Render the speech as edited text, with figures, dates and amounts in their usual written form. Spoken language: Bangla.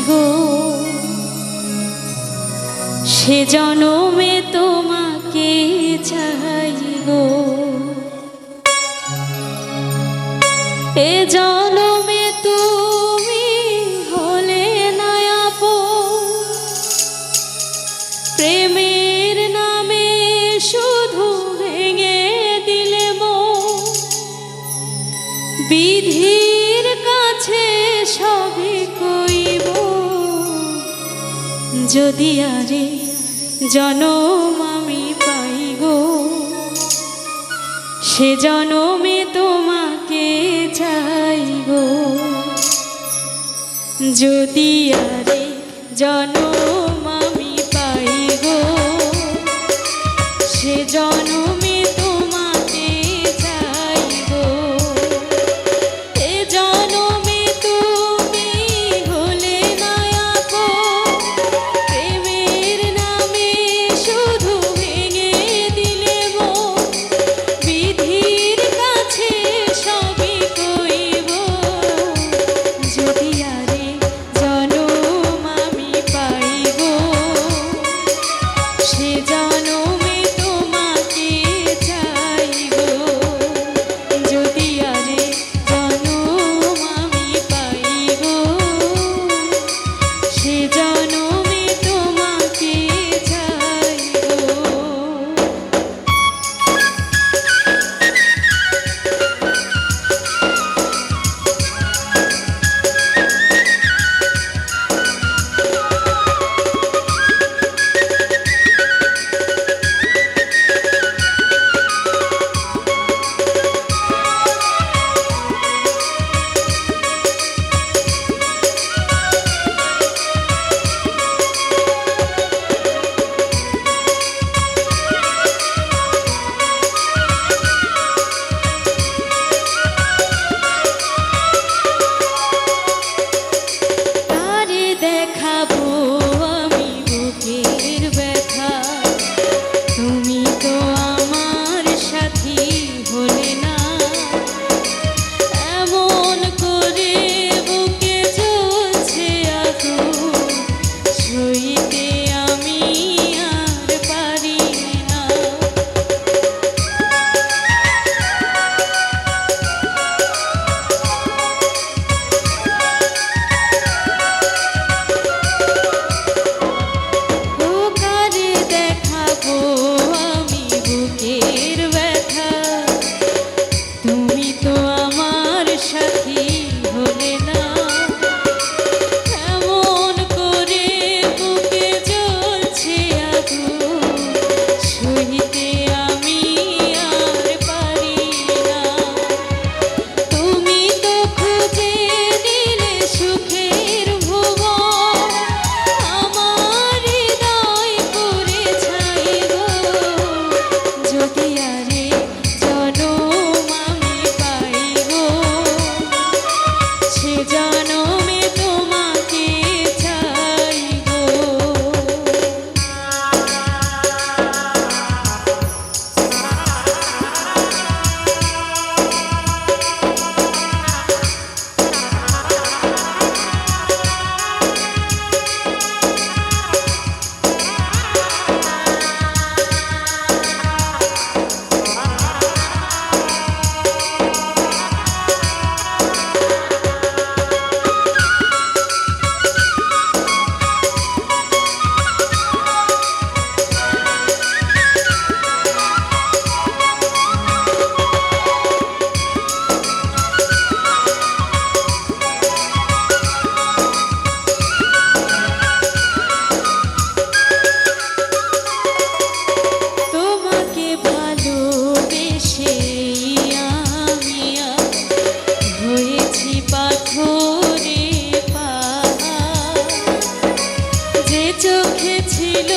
গো, সে জনমে তোমাকে চাই গো, এ জনমে তুমি হলে না আপন, প্রেমের নামে শুধু ভেঙে দিলে মন, বিধির কাছে সবই কইব, যদি আরে জনম আমি পাই গো, সে জনমে তোমাকে চাই গো, যদি আরে জনম আমি পাই গো, সে জনমে তোমাকে চাই গো, এ জনমে তুমি হলে না আপন, প্রেমের নামে শুধু ভেঙে দিলে মন, বিধির কাছে সবই কইব, যদি আরে জনম আমি পাই গো, সে জনমে তোমাকে চাই গো, যদি আরে জনম আমি পাই গো, সে জনমে তোমাকে চাই গো। তারে দেখাবো আমি বুকের ব্যথা, তুমি তো আমার সাথী হলে না, এমন করে বুকে জ্বলছে আগুন, সইতে আমি আর পারি না। ও কারে দেখাবো আমি বুকের ব্যথা, তুমি তো আমার সাথী হলে না, এমন করে বুকে জ্বলছে আগুন, সইতে আমি আর পারি না। তুমি তো খুঁজে দিলে সুখের ভুবন, আমার হৃদয় পুড়ে ছাই গো, যদি আরে জনম আমি পাই গো, সে জনমে তোমাকে চাই গো। তোমাকে ভালোবেসে আমি আজ হয়েছি পাথরে পাহাড়, যে চোখে ছিল